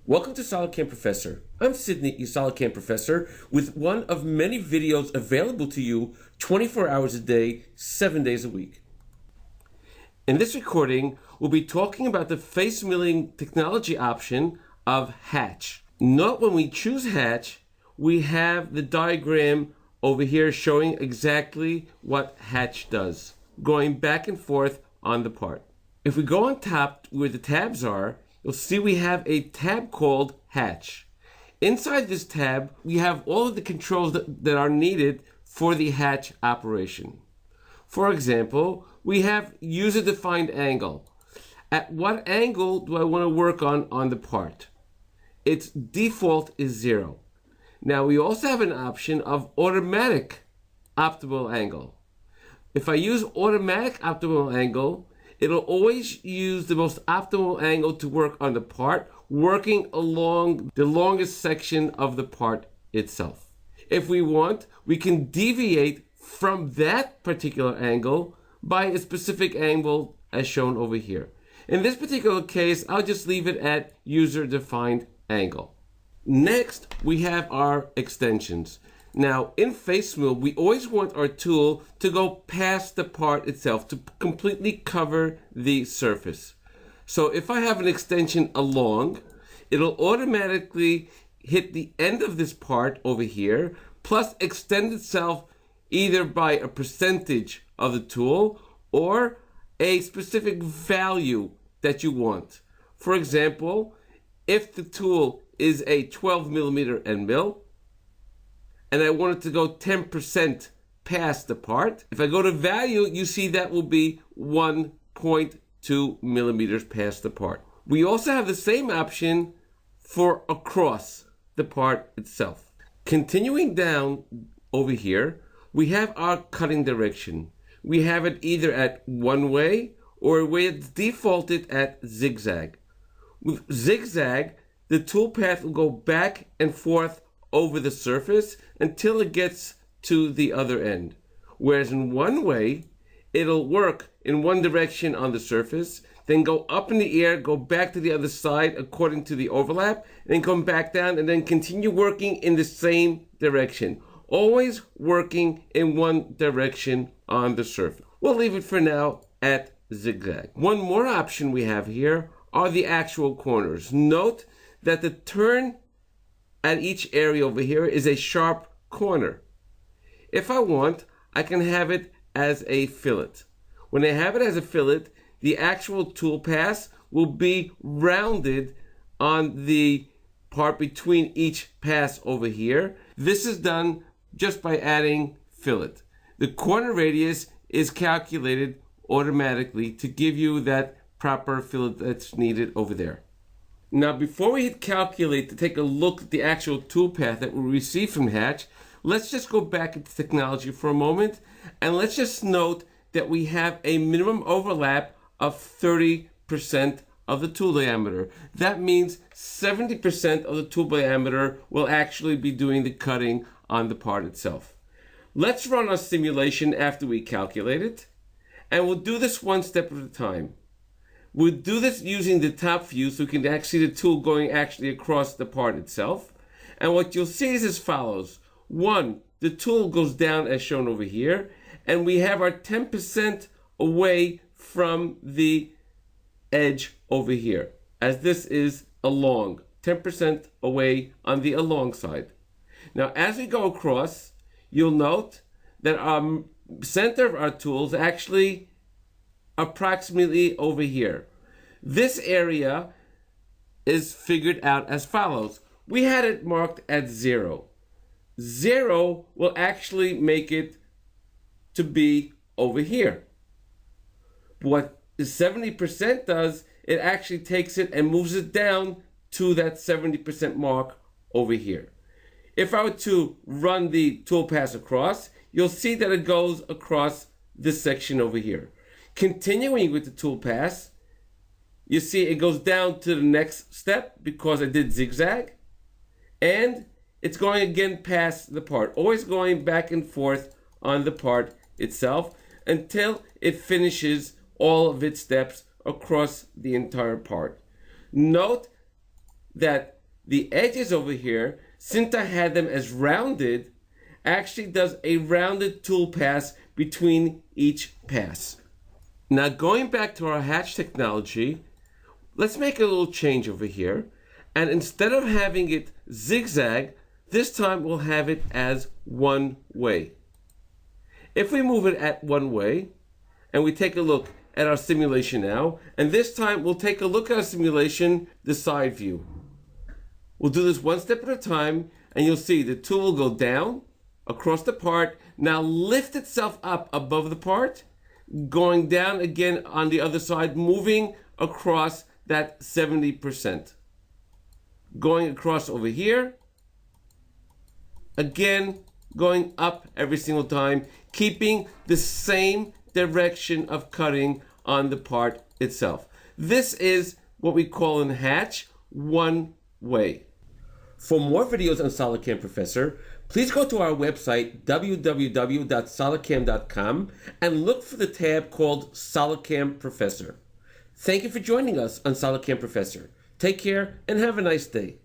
Welcome to SolidCAM Professor. I'm Sydney, your SolidCAM Professor, with one of many videos available to you 24 hours a day, 7 days a week. In this recording, we'll be talking about the face milling technology option of Hatch. Note when we choose Hatch, we have the diagram over here showing exactly what Hatch does, going back and forth on the part. If we go on top where the tabs are, you'll see we have a tab called Hatch. Inside this tab, we have all of the controls that are needed for the Hatch operation. For example, we have user-defined angle. At what angle do I want to work on the part? Its default is 0. Now we also have an option of automatic optimal angle. If I use automatic optimal angle, it'll always use the most optimal angle to work on the part, working along the longest section of the part itself. If we want, we can deviate from that particular angle by a specific angle as shown over here. In this particular case, I'll just leave it at user-defined angle. Next, we have our extensions. Now, in FaceMill, we always want our tool to go past the part itself, to completely cover the surface. So if I have an extension along, it'll automatically hit the end of this part over here, plus extend itself either by a percentage of the tool or a specific value that you want. For example, if the tool is a 12 millimeter end mill, and I want it to go 10% past the part, if I go to value, you see that will be 1.2 millimeters past the part. We also have the same option for across the part itself. Continuing down over here, we have our cutting direction. We have it either at one way or where it's defaulted at zigzag. With zigzag, the tool path will go back and forth over the surface until it gets to the other end. Whereas in one way, it'll work in one direction on the surface, then go up in the air, go back to the other side according to the overlap, and then come back down and then continue working in the same direction. Always working in one direction on the surface. We'll leave it for now at zigzag. One more option we have here are the actual corners. Note that the turn at each area over here is a sharp corner. If I want, I can have it as a fillet. When I have it as a fillet, the actual tool pass will be rounded on the part between each pass over here. This is done just by adding fillet. The corner radius is calculated automatically to give you that proper fillet that's needed over there. Now, before we hit calculate to take a look at the actual toolpath that we receive from Hatch, let's just go back into technology for a moment, and let's just note that we have a minimum overlap of 30% of the tool diameter. That means 70% of the tool diameter will actually be doing the cutting on the part itself. Let's run our simulation after we calculate it, and we'll do this one step at a time. We'll do this using the top view so we can actually see the tool going actually across the part itself. And what you'll see is as follows. 1, the tool goes down as shown over here, and we have our 10% away from the edge over here, as this is along, 10% away on the along side. Now, as we go across, you'll note that our center of our tool is actually approximately over here. This area is figured out as follows. We had it marked at 0. 0 will actually make it to be over here. What the 70% does, it actually takes it and moves it down to that 70% mark over here. If I were to run the tool pass across, you'll see that it goes across this section over here. Continuing with the tool pass, you see it goes down to the next step because I did zigzag, and it's going again past the part, always going back and forth on the part itself until it finishes all of its steps across the entire part. Note that the edges over here, since I had them as rounded, actually does a rounded tool pass between each pass. Now going back to our hatch technology, let's make a little change over here. And instead of having it zigzag, this time we'll have it as one way. If we move it at one way, and we take a look at our simulation now, and this time we'll take a look at our simulation, the side view. We'll do this one step at a time, and you'll see the tool will go down across the part, now lift itself up above the part, going down again on the other side, moving across that 70%. Going across over here, again, going up every single time, keeping the same direction of cutting on the part itself. This is what we call in hatch one way. For more videos on SolidCAM Professor, please go to our website www.solidcam.com and look for the tab called SolidCAM Professor. Thank you for joining us on SolidCAM Professor. Take care and have a nice day.